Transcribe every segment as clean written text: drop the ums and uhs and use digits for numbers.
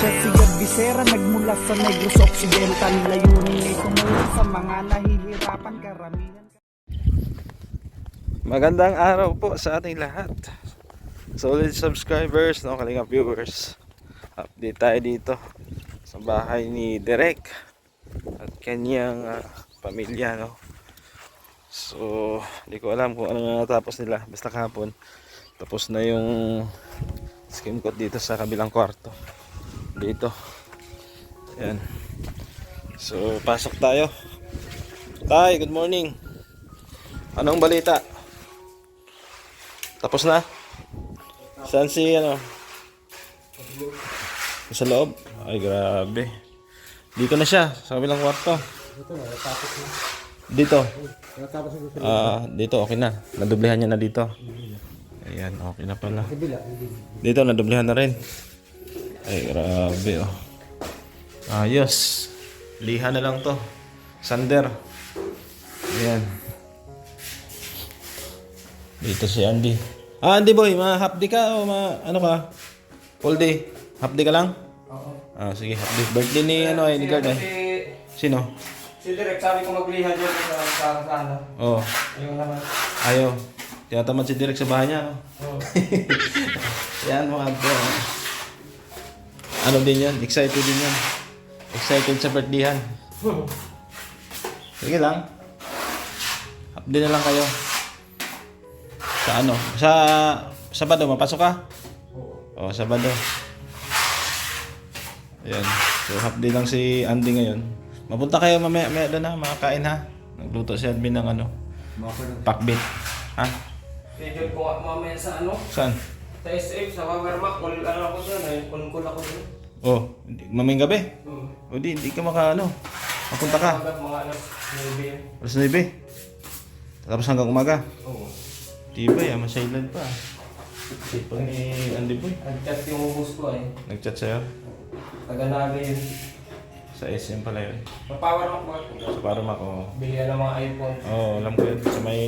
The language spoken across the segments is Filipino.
siya si Bisera, nagmula sa Negros Occidental. Layunin ay tumulong sa mga nahihirapan karamihan. Magandang araw po sa ating lahat, solid subscribers, no, Kalingap viewers. Update tayo dito sa bahay ni Derek at kanyang pamilya, no. So hindi ko alam kung ano na natapos nila. Basta kahapon tapos na yung skim coat dito sa kabilang kwarto dito. Ayan. So pasok tayo. Tay, good morning. Anong balita? Tapos na? Saan si ano? Sa loob? Ay grabe. Dito na siya sa kabilang kwarto. Dito. Dito okay na. Nadublehan niya na dito. Ayan, okay na pala. Dito nadublehan na rin. Ay grabe oh. Ayos. Liha na lang to. Sander. Ayan. Dito si Andy. Andy boy, half day ka o ano ka? Full day? Half day ka lang? Oo. Sige, half day. Birthday ni ni Gard eh. Sino? Si Direk, sabi ko magliha dyan sa ano. Oo. Ayaw naman. Ayaw. Tinatamad si Direk sa bahay niya, no? Oo. Yan mga bro. Ano din yan? Excited din yan. Excited sa birthdayhan. Sige lang. Half day na lang kayo. Sa ano? Sa Sabado, mapasok ka? Oo, Sabado. Ayan. So, half day lang si Andy ngayon. Mapunta kayo mamaya doon ha, makakain ha. Nagluto si Admin ng ano? Pakbit. Ha? Schedule ko nga mamaya sa ano? Saan? Sa SF, sa Wawermak. Ano ako dyan eh. Kunkul ako dyan. Oh, mamayang gabi? O di, hindi ka maka mapunta ka? Mga alas 9. Alas 9? Tapos hanggang umaga? Oo. Tibay masailan pa. Sipag ni Andy Boy. Nag-chat yung boss ko eh. Nag-chat sa'yo? Taga-naga yun. Sa SM pala yun. Mapowermak ba? So parang ako. Bilihan ng mga iPhone. Alam ko yun. Sa may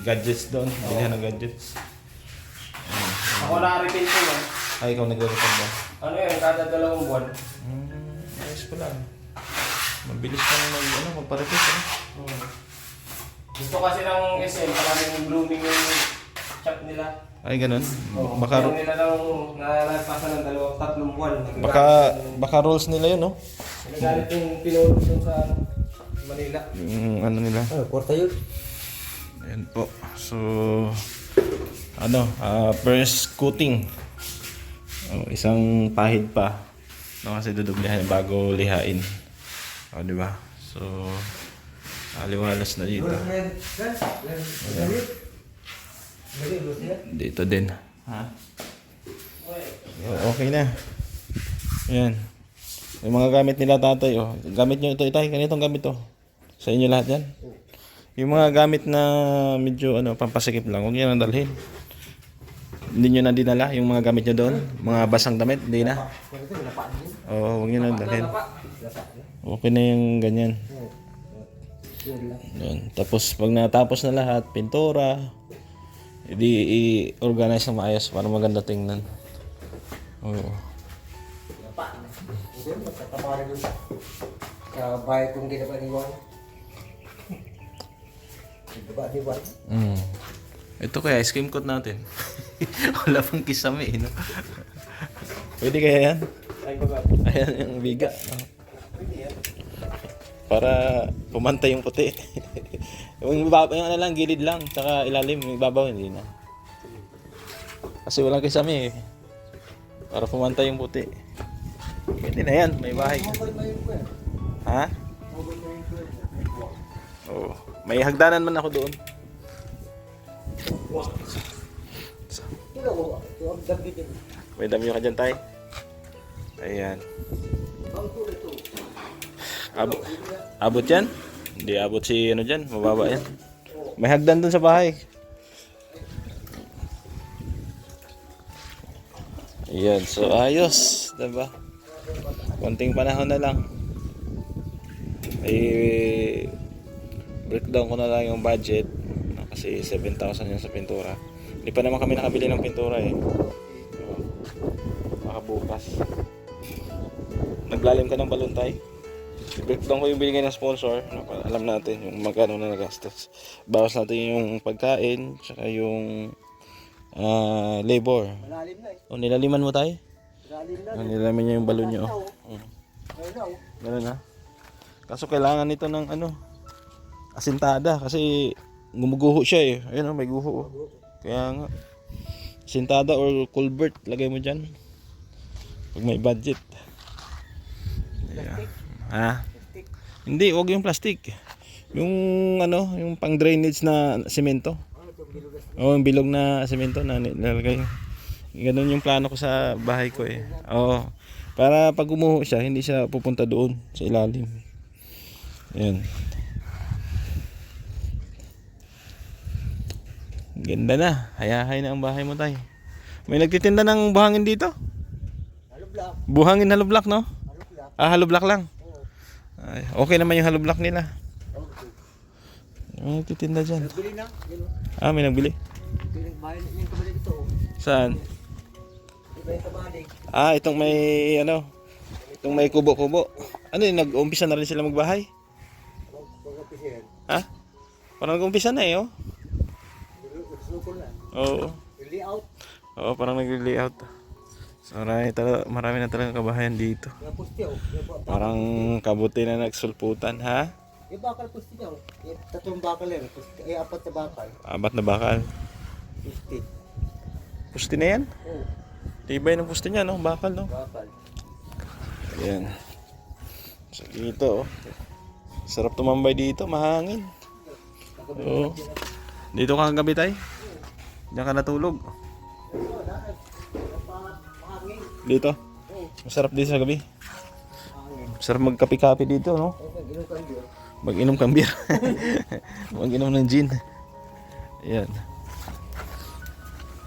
gadgets doon. Bilihan ng gadgets. Ako na-repeat ko yun. Ay, ikaw nagre-record ba? Ano yun, kada 2 buwan. Ayos pala. Mabilis ka na magpa-repeat. Gusto kasi ng SM, maraming blooming yung shop nila. Ay, ganun. Baka nila nang nalagpasan ng 2-3 buwan. Baka rules nila yun, no? Nagalit yung pinulog dun sa Manila. Yung ano nila. Porta yun. Ayan po. So, first coating. Isang pahid pa. No, kasi dudublehan bago lihain. Di ba? So, aliwalas na dito. Dito din. Ha? Okay na. Ayan. Yung mga gamit nila tatay, gamit nyo ito, itay. Ganitong gamit to. Sa inyo lahat yan. Yung mga gamit na medyo pampasikip lang, huwag nyo nang dalhin. Hindi nyo na dinala yung mga gamit nyo doon. Mga basang damit, hindi na. Huwag nyo nang dalhin. Okay na yung ganyan. Yun. Tapos pag natapos na lahat, pintura, i-organize na maayos para maganda tingnan. Oo. Sa bahay kong ginawa ni Juan. Diba ni Juan? Ito kaya ice cream coat natin. Wala pang kisame, no? Pwede kaya yan? Ayan yung biga. Para pumantay yung puti. Yung lang, gilid lang, tsaka ilalim, yung ibabaw hindi na. Kasi walang kisame eh. Para pumantay yung puti. Pwede na yan, may bahay. Ha? May hagdanan man ako doon. May dami ka dyan, tay. Ayan. Abot yan? Hindi abot si dyan, mababa yan. May hagdan dun sa bahay. Ayan, so ayos, diba? Konting panahon na lang. Breakdown ko na lang yung budget. Kasi 7,000 yung sa pintura. Hindi pa naman kami nakabili ng pintura eh. So, baka bukas. naglalim ka ng balon tayo. I-breakdown ko yung binigay ng sponsor. Alam natin yung magkano na nagastos. Bawas natin yung pagkain, tsaka yung labor. Malalim na eh. O, nilaliman mo tayo? Malalim na. Nilaliman niya yung balon niyo. Ayun na oh. Ganun na. Kaso kailangan nito ng asintada kasi gumuguho siya eh. Ayun may guho. Kaya nga. Asintada or culvert, lagay mo dyan. Pag may budget. Yeah. Ha? Hindi, wag yung plastic. Yung yung pang drainage na semento. Oh, yung bilog na semento na nilalagay. Ganun yung plano ko sa bahay ko eh. Oh, para pag gumuho siya, hindi siya pupunta doon sa ilalim. Ayan. Ganda na. Hayahay na ang bahay mo tayo. May nagtitinda ng buhangin dito? Hollow block. Buhangin hollow block, no? Hollow block. Ah, hollow block lang. Oo. Ay, okay naman yung hollow block nila. Okay. May nagtitinda dyan. Nagbili na. Yun oh. Ah, may nagbili. Bayan yung kabalik ito oh. Saan? Iba yung kabalik. Ah, itong may itong may kubo-kubo. Ano yun, nag-umpisa na rin sila magbahay? Pag-opisyan. Ha? Parang nag-umpisa na eh, oh. Sukol na. Oo. Yung layout. Oo, parang nag-layout. So, marami na talagang kabahayan dito. Yung poste oh. Parang kabuti na nagsulputan, ha? Yung bakal poste niya oh. Yung tatlong bakal yan. Ay, apat na bakal. Abat na bakal. Poste. Pusti na yan? Oo. Tibay ng pusti niya, no? Bakal, no? Bakal. Ayan. So, dito, oh. Sarap tumambay dito, mahangin. Oo. Dito ka kagabi tayo? Diyan ka natulog? Mahangin. Dito? Masarap dito sa gabi. Mahangin. Masarap magkapi-kapi dito, no? Okay, inom ka yun. Mag-inom kang beer. Mag-inom ng gin. Ayan.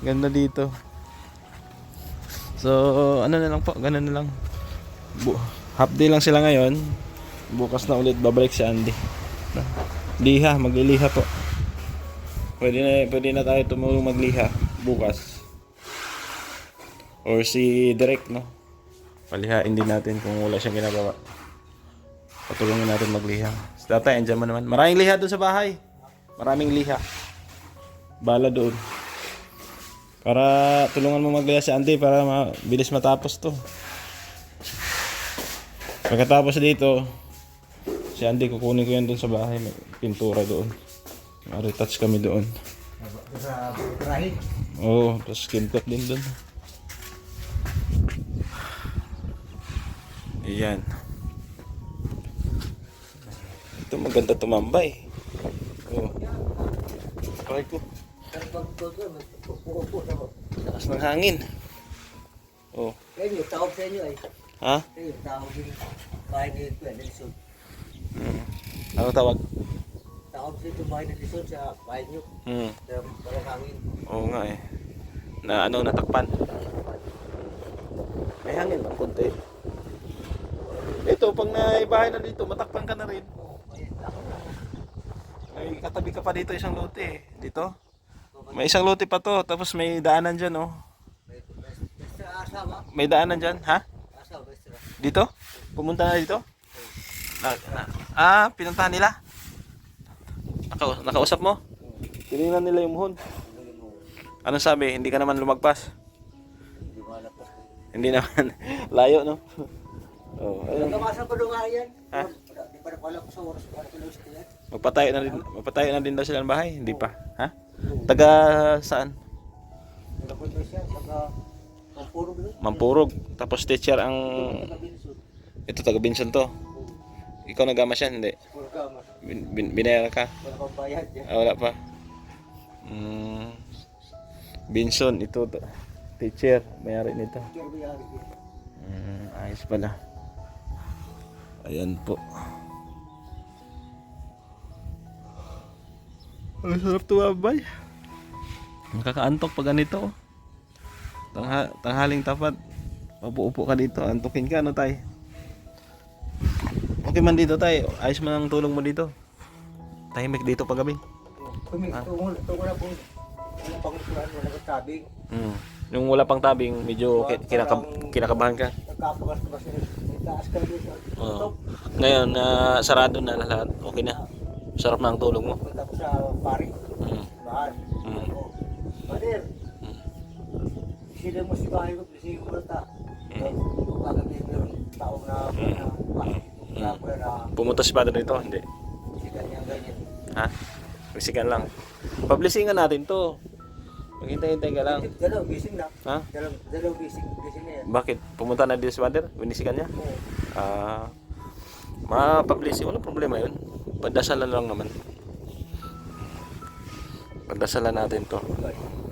Ganda dito. So, ano na lang po, ganun na lang. Half day lang sila ngayon. Bukas na ulit babalik si Andy. Liha, magliliha po. Pwede na tayo tumulong magliha bukas. Or si Derek, no? Palihain din natin kung wala siyang ginagawa. Patulungin natin magliha. Si tatay, andyan mo naman. Maraming liha doon sa bahay. Maraming liha. Bala doon. Para tulungan mo magliha si Andy para mabilis matapos to. Pagkatapos dito, si Andy kukunin ko yan doon sa bahay. May pintura doon. Ma-retouch kami doon. Sa rahit. Oo, tapos skin coat din doon. Ayan. Ito maganda tumambay. Oo. Okay ko. Lakas ng hangin. Oo. Kayo, tawag sa inyo ay. Ha? Kayo, tawag din. Bahay ni Kuya Nelson. Ano tawag? Tawag sa ito bahay ni Nelson sa bahay niyo. Sa parang hangin. Oo nga eh. Na natakpan. May hangin ang konti. Ito, pag naibahay na dito, matakpan ka na rin. May katabi ka pa dito isang lote eh. Dito? May isang lote pa to, tapos may daanan dyan oh. Extra asama. May daanan dyan, ha? Asama, extra. Dito? Pumunta na dito? Pinuntahan nila? Nakausap mo? Tinignan nila yung muhon. Anong sabi? Hindi ka naman lumagpas? Hindi malapos. Hindi naman. Layo, no? Oh, ayun. Nagkamasan ko doon nga yan. Ha? Di pa nakala ko sa oras para ko lang sa kanya. Magpatayo na din daw sila ng bahay? Hindi pa. Ha? Taga saan? Nagkapon ba siya? Taga Mampurog doon. Mampurog. Tapos teacher ang... Taga Binsun. Ito taga Binson to. Ikaw nagama siya? Hindi. Puro kama. Binayaran ka? Wala kang bayad yan. Wala pa. Binson, ito teacher, may-ari nito. Pero bayari yan. Ayos pala. Ayan po. Ang sarap tumabay. Nakakaantok pag ganito. Tanghaling tapat. Upo-upo ka dito, antukin ka, ano tay? Okay man dito tay, ayos man ang tulong mo dito. Tahimik dito paggabi. Tungo na po. Wala pang upuan, wala kang tabing. Yung wala pang tabing, medyo kinakabahan ka. kapagas-pagas na itaas ka dito. Oo. Ngayon, sarado na lahat. Okay na. Sarap na ang tulog mo. Punta ko sa pari. Mm. Bahan. Mm. Ako, Pader, sila mo si bahay ko, kasi yung multa. Kagabi yung taong na Pumunta si Padre dito? Hindi. sikat niya ganyan. Ha? Bisikan lang. Publisingan natin to. Maghintay-hintay ka lang. Dalaw, gising na. Ha? Dalaw, gising na yan. Bakit? Pumunta na dito si Padre? Binisikan niya? Oo. Ma-publish, walang problema yun. Padasalan lang naman. Padasalan natin to.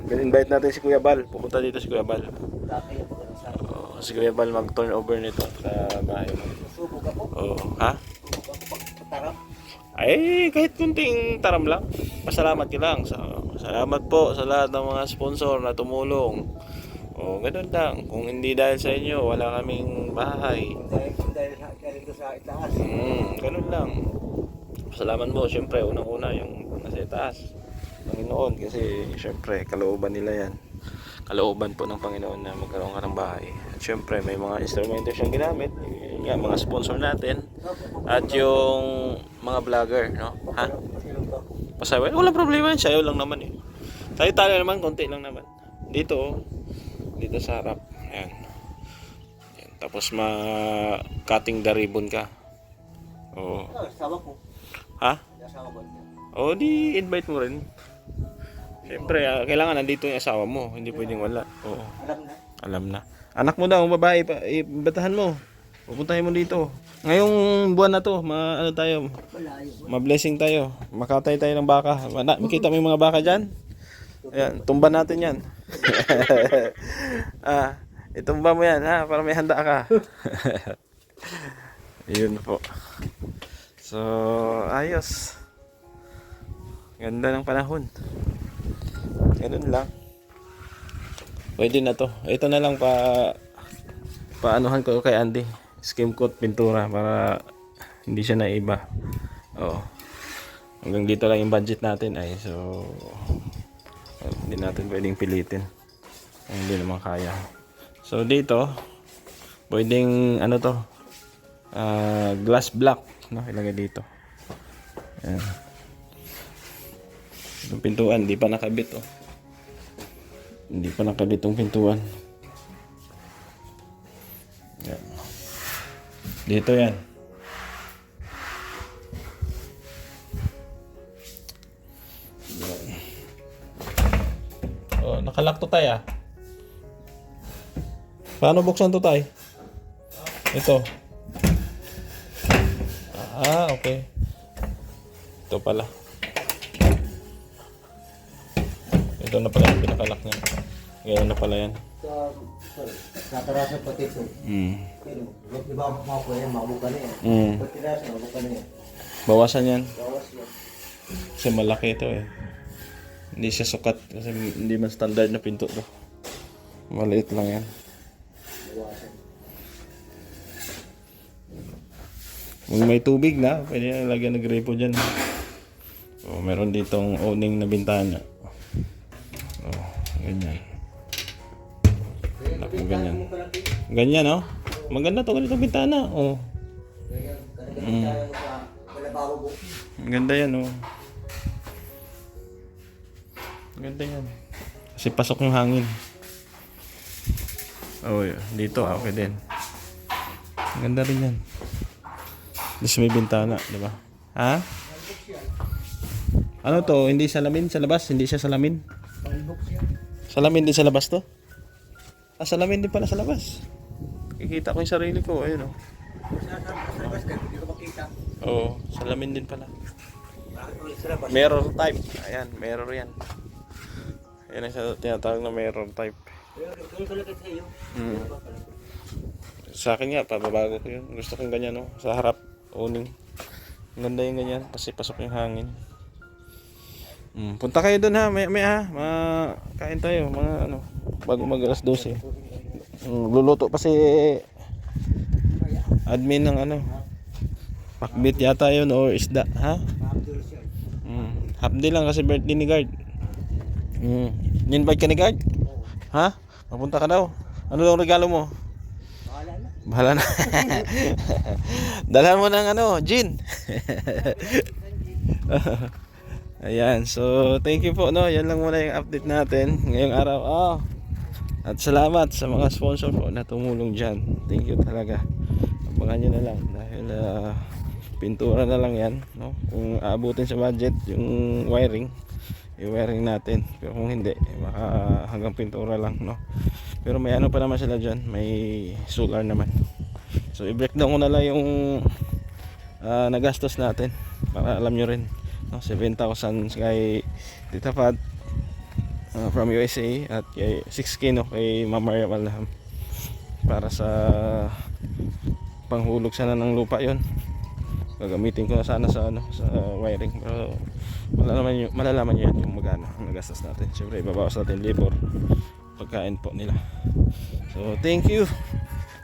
Invite natin si Kuya Bal. Pupunta dito si Kuya Bal. Dati yung pagkano sa akin. Si Kuya Bal mag-turn over nito sa bahay mo. Subok ako. Ha? Subok ako. Patarap. Ay, kahit kunting taram lang. Pasalamat ka lang. Salamat po sa lahat ng mga sponsor na tumulong. Ganun lang. Kung hindi dahil sa inyo, wala kaming bahay. Dahil ito sa itaas. Ganun lang. Salamat mo, syempre, unang-una yung nasa itaas. Panginoon, kasi syempre, kalooban nila yan. Kalooban po ng Panginoon na magkaroon ka ng bahay. At syempre, may mga instrumento siyang ginamit. Yun nga, mga sponsor natin. At yung mga vlogger, no? Ha? Pasaway? Walang problema yan. Sayo lang naman eh. Tayo naman, konti lang naman. Dito sa harap. Ayan. Ayan. Tapos cutting the ribbon ka. Oo. Asawa ko. Ha? Asawa ko. Di invite mo rin. Siyempre, kailangan nandito yung asawa mo. Hindi pwedeng wala. Oo. Alam na. Anak mo daw, babae pa, ibatahan mo. Pupuntahin mo dito. Ngayong buwan na to, ma-blessing tayo. Makatay tayo ng baka. Makita mo yung mga baka dyan? Ayan, tumba natin yan. Itumba mo yan, ha? Para may handa ka. Yun po. So, ayos. Ganda ng panahon. Ganun lang. Pwede na to. Ito na lang paanuhan ko kay Andy. Skim coat pintura para hindi siya naiba. Oo. Hanggang dito lang yung budget natin ay so hindi natin pwedeng pilitin. Hindi naman kaya. So dito pwedeng glass block, no? Ilagay dito. Ayan. Yung pintuan, hindi pa nakabit oh. Hindi pa nakabit yung pintuan. Yan. Dito yan. Yan. Nakalak to tayo. Paano buksan to tayo? Ito. Okay. Ito pala. Ito na pala yung pinakalak niya. Ganyan na pala yan. Sa tarasan pati ito. Di ba ako yan, mabuka na yan. Pag tirasan, mabuka na yan. Bawasan yan. Bawas yan. Kasi malaki ito eh. Hindi siya sukat kasi hindi man standard na pinto to. Maliit lang yan. Bawasan. Kung may tubig na, pwede na lagyan ng gripo dyan. Meron ditong owning na bintana. Ganyan. Naku, ganyan. Ganyan, no? Maganda to, ganitong bintana. Ganda yan, Ganda yan. Kasi pasok yung hangin. Dito, okay din. Ganda rin yan. Dito may bintana, di ba? Ha? Ano to? Hindi salamin sa labas? Hindi siya salamin? Salamin din sa labas to? Salamin din pala sa labas. Kikita ko yung sarili ko. Ayun o. Oo, salamin din pala. Mirror type. Ayan, mirror yan. Ayan ang tinatawag na mirror type. Sa akin nga, pababago ko yun. Gusto kong ganyan, no? Sa harap, owning. Ganda yung ganyan kasi pasok yung hangin. Punta kayo doon ha, may kain tayo, bago mag alas 12. Luluto pa si admin ng pakbit yata yun or isda, ha? Half day lang kasi birthday ni Guard. Ni-invite ka ni Guard? Ha? Mapunta ka daw. Ano daw regalo mo? Bahala na. Dalhan mo ng ano, gin. Ayan, so thank you po, no. Yan lang muna yung update natin ngayong araw. At salamat sa mga sponsor po na tumulong dyan. Thank you talaga. Abangan nyo na lang dahil pintura na lang yan, no? Kung aabutin sa budget yung wiring, i-wiring natin. Pero kung hindi, baka hanggang pintura lang, no? Pero may ano pa naman sila dyan, may solar naman. So i-breakdown ko na lang yung nagastos natin para alam nyo rin, no? 7,000 kay Tita Pat from USA at kay 6K, no, kay Ma'am Maria Malham para sa panghulog sana ng lupa yon. Gagamitin ko na sana sa ano, sa wiring, pero malalaman nyo yan kung magkano ang nagastos natin. Siyempre ibabawas natin labor, pagkain po nila. So thank you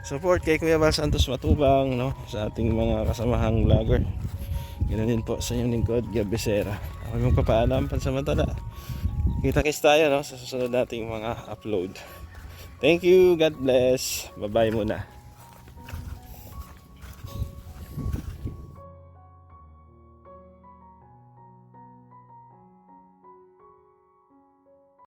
support kay Kuya Val Santos Matubang, no, sa ating mga kasamahang vlogger. Ganoon din po sa inyong lingkod, Gab Becerra. Ako yung papaalam pansamantala. Kita-kits tayo, no, sa susunod nating mga upload. Thank you, God bless. Bye-bye muna.